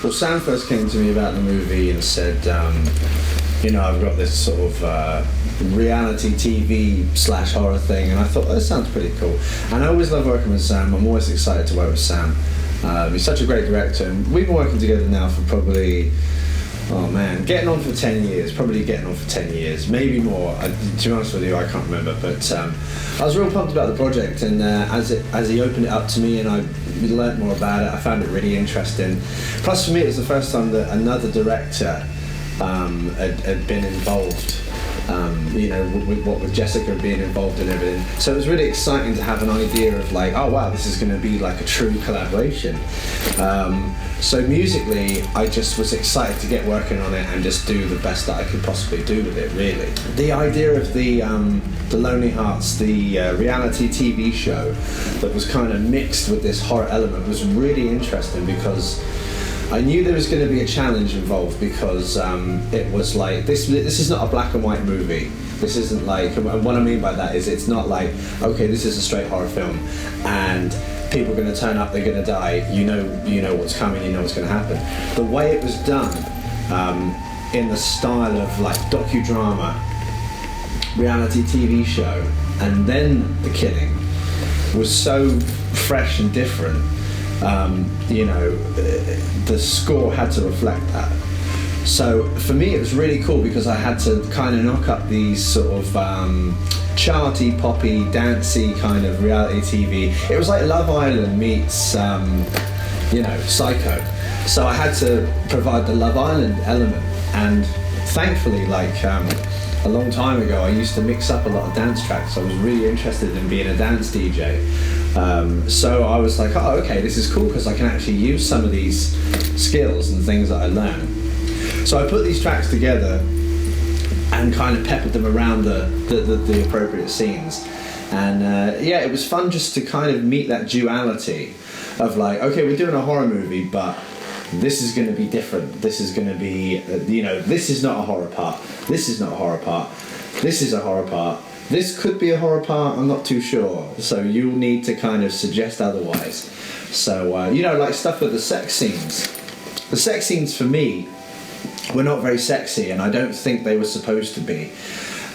Well, Sam first came to me about the movie and said, I've got this sort of reality TV / horror thing, and I thought, that sounds pretty cool. And I always love working with Sam. I'm always excited to work with Sam. He's such a great director, and we've been working together now for probably, getting on for 10 years, maybe more. To be honest with you, I can't remember, but I was real pumped about the project, and as he opened it up to me and I learnt more about it, I found it really interesting. Plus for me, it was the first time that another director had been involved, with Jessica being involved in everything. So it was really exciting to have an idea of like, oh wow, this is going to be like a true collaboration. So musically, I just was excited to get working on it and just do the best that I could possibly do with it, really. The idea of the Lonely Hearts, the reality TV show that was kind of mixed with this horror element was really interesting, because I knew there was going to be a challenge involved, because it was like, this is not a black and white movie. This isn't like, and what I mean by that is it's not like, okay, this is a straight horror film and people are going to turn up, they're going to die, you know what's coming, you know what's going to happen. The way it was done, in the style of like docudrama, reality TV show, and then the killing, was so fresh and different. The score had to reflect that. So for me it was really cool, because I had to kind of knock up these sort of charty, poppy, dancey kind of reality TV. It was like Love Island meets Psycho. So I had to provide the Love Island element, and thankfully, like a long time ago, I used to mix up a lot of dance tracks. I was really interested in being a dance DJ. So I was like, oh, okay, this is cool, because I can actually use some of these skills and things that I learned. So I put these tracks together and kind of peppered them around the appropriate scenes. And it was fun just to kind of meet that duality of like, okay, we're doing a horror movie, but this is going to be different. This is going to be, this is not a horror part. This is not a horror part. This is a horror part. This could be a horror part, I'm not too sure. So you'll need to kind of suggest otherwise. So, like stuff with the sex scenes. The sex scenes for me were not very sexy, and I don't think they were supposed to be.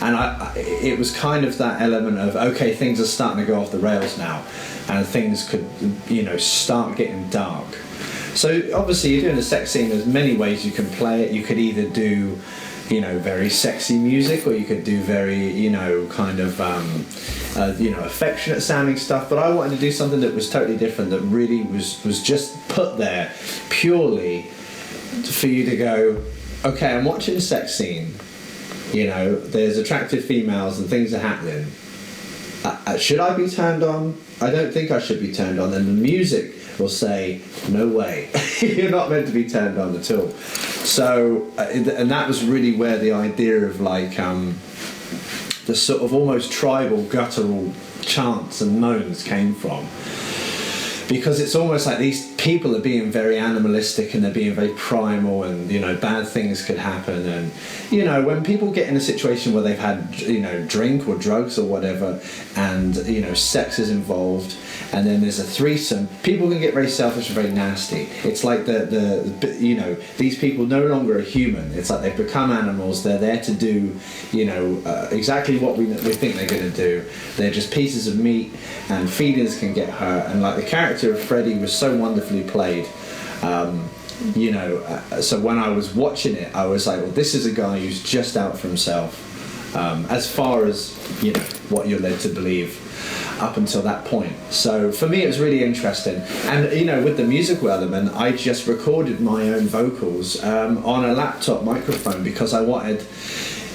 And it was kind of that element of, okay, things are starting to go off the rails now, and things could, start getting dark. So obviously you're doing a sex scene, there's many ways you can play it. You could either do, very sexy music, or you could do very, affectionate sounding stuff. But I wanted to do something that was totally different, that really was just put there purely for you to go, okay, I'm watching a sex scene, there's attractive females and things are happening. Should I be turned on? I don't think I should be turned on. And the music will say, no way, you're not meant to be turned on at all. So, and that was really where the idea of like the sort of almost tribal, guttural chants and moans came from. Because it's almost like these people are being very animalistic and they're being very primal, and bad things could happen. And when people get in a situation where they've had drink or drugs or whatever, and sex is involved, and then there's a threesome, people can get very selfish and very nasty. It's like these people no longer are human. It's like they've become animals. They're there to do exactly what we think they're going to do. They're just pieces of meat, and feelings can get hurt. And like the character of Freddie was so wonderfully played. So when I was watching it, I was like, well, this is a guy who's just out for himself, as far as what you're led to believe up until that point. So for me it was really interesting. And with the musical element, I just recorded my own vocals on a laptop microphone, because I wanted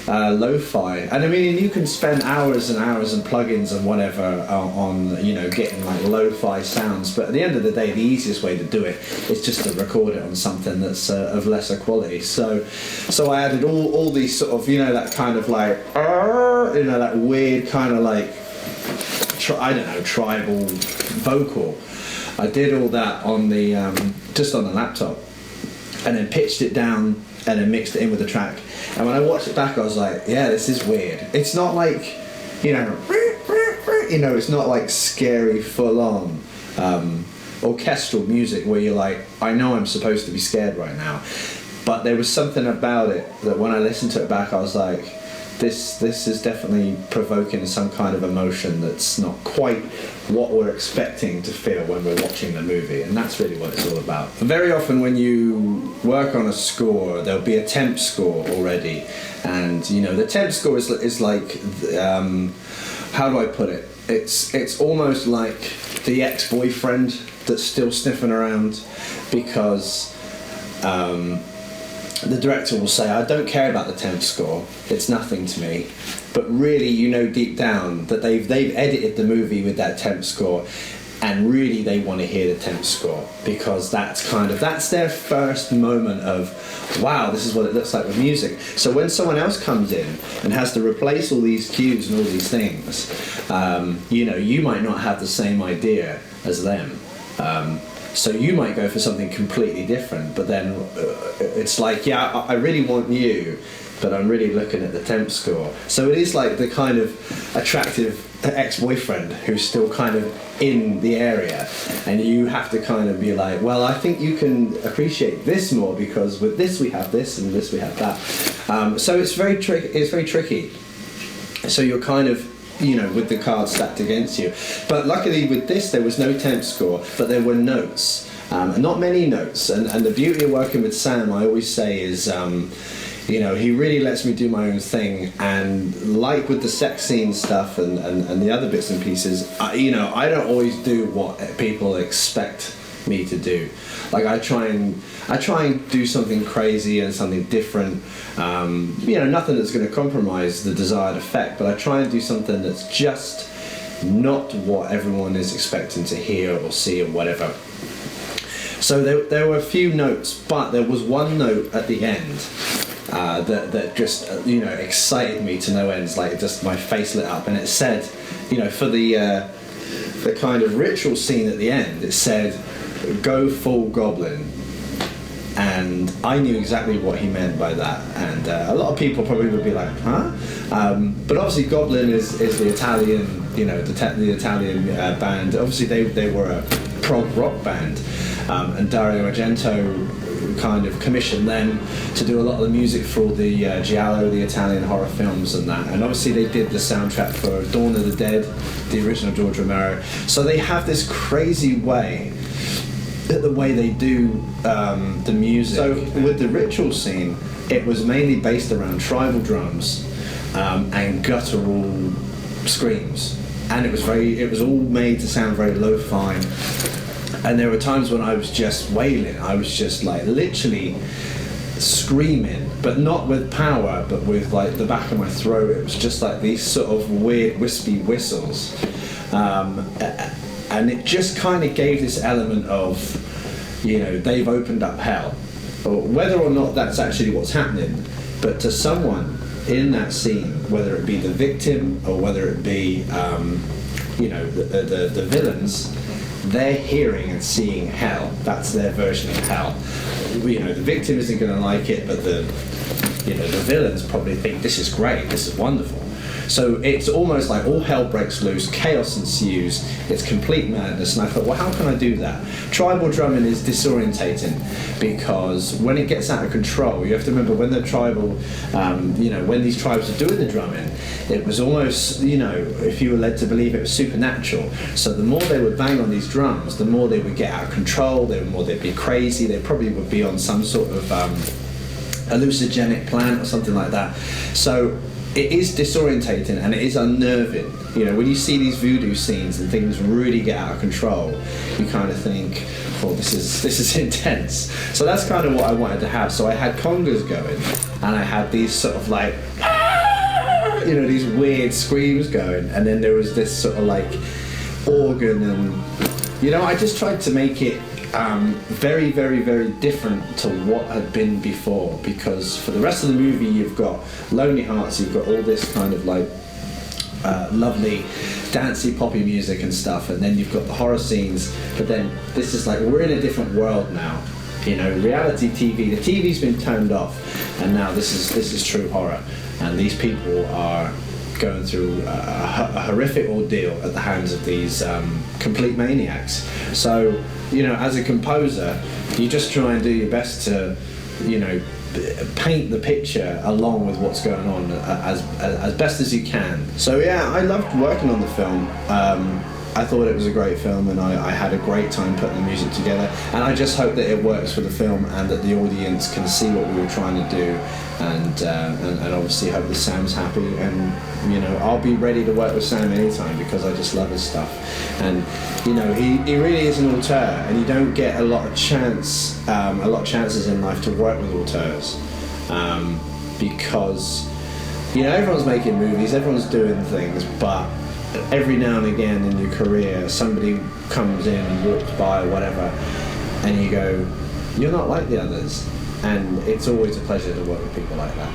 lo-fi. And I mean, you can spend hours and hours and plugins and whatever on getting like lo-fi sounds, but at the end of the day, the easiest way to do it is just to record it on something that's of lesser quality. So I added all these sort of that kind of like that weird kind of like tribal vocal. I did all that on the just on the laptop, and then pitched it down and then mixed it in with the track. And when I watched it back, I was like, yeah, this is weird. It's not like, it's not like scary full on. orchestral music where you're like, I know I'm supposed to be scared right now, but there was something about it that when I listened to it back, I was like, this is definitely provoking some kind of emotion that's not quite what we're expecting to feel when we're watching the movie, and that's really what it's all about. Very often when you work on a score, there'll be a temp score already, and you know the temp score is like, how do I put it? It's almost like the ex-boyfriend that's still sniffing around, because the director will say, I don't care about the temp score, it's nothing to me. But really, you know deep down that they've edited the movie with that temp score, and really they want to hear the temp score, because that's their first moment of, wow, this is what it looks like with music. So when someone else comes in and has to replace all these cues and all these things, you know, you might not have the same idea as them. So you might go for something completely different, but then it's like, yeah, I really want you, but I'm really looking at the temp score. So it is like the kind of attractive ex-boyfriend who's still kind of in the area, and you have to kind of be like, well, I think you can appreciate this more, because with this we have this, and this we have that. So it's very tricky. So you're kind of, you know, with the cards stacked against you. But luckily with this, there was no temp score, but there were notes. Not many notes. And the beauty of working with Sam, I always say, is, you know, he really lets me do my own thing. And like with the sex scene stuff and the other bits and pieces, you know, I don't always do what people expect me to do. Like I try and do something crazy and something different. You know, nothing that's going to compromise the desired effect, but I try and do something that's just not what everyone is expecting to hear or see or whatever. So there were a few notes, but there was one note at the end that just you know, excited me to no ends. Like just my face lit up, and it said, you know, for the kind of ritual scene at the end, it said, "Go full goblin." And I knew exactly what he meant by that, and a lot of people probably would be like, huh? But obviously Goblin is the Italian, you know, the Italian band. Obviously they were a prog rock band, and Dario Argento kind of commissioned them to do a lot of the music for all the Giallo, the Italian horror films and that. And obviously they did the soundtrack for Dawn of the Dead, the original George Romero. So they have this crazy way, the way they do the music. So with the ritual scene, it was mainly based around tribal drums and guttural screams, and it was all made to sound very lo-fi. And there were times when I was just wailing. I was just like literally screaming, but not with power, but with like the back of my throat. It was just like these sort of weird wispy whistles. And it just kind of gave this element of, you know, they've opened up hell. Or whether or not that's actually what's happening, but to someone in that scene, whether it be the victim or whether it be, you know, the villains, they're hearing and seeing hell. That's their version of hell. You know, the victim isn't going to like it, but the villains probably think this is great, this is wonderful. So it's almost like all hell breaks loose, chaos ensues, it's complete madness, and I thought, well, how can I do that? Tribal drumming is disorientating, because when it gets out of control, you have to remember when the tribal, you know, when these tribes were doing the drumming, it was almost, you know, if you were led to believe it was supernatural. So the more they would bang on these drums, the more they would get out of control, the more they'd be crazy, they probably would be on some sort of hallucinogenic plant or something like that. So it is disorientating and it is unnerving. You know, when you see these voodoo scenes and things really get out of control, you kind of think, oh, this is intense. So that's kind of what I wanted to have. So I had congas going, and I had these sort of like, you know, these weird screams going, and then there was this sort of like organ, and you know, I just tried to make it very, very, very different to what had been before, because for the rest of the movie you've got Lonely Hearts, you've got all this kind of like lovely dancey poppy music and stuff, and then you've got the horror scenes, but then this is like, we're in a different world now, you know, reality TV, the TV's been turned off, and now this is true horror, and these people are going through a horrific ordeal at the hands of these complete maniacs. So, you know, as a composer, you just try and do your best to, you know, paint the picture along with what's going on as best as you can. So yeah, I loved working on the film. I thought it was a great film, and I had a great time putting the music together, and I just hope that it works for the film and that the audience can see what we were trying to do, and obviously hope that Sam's happy, and you know, I'll be ready to work with Sam anytime because I just love his stuff. And you know, he really is an auteur, and you don't get a lot of chances in life to work with auteurs, because you know, everyone's making movies, everyone's doing things, but every now and again in your career somebody comes in and walks by or whatever, and you go, you're not like the others, and it's always a pleasure to work with people like that.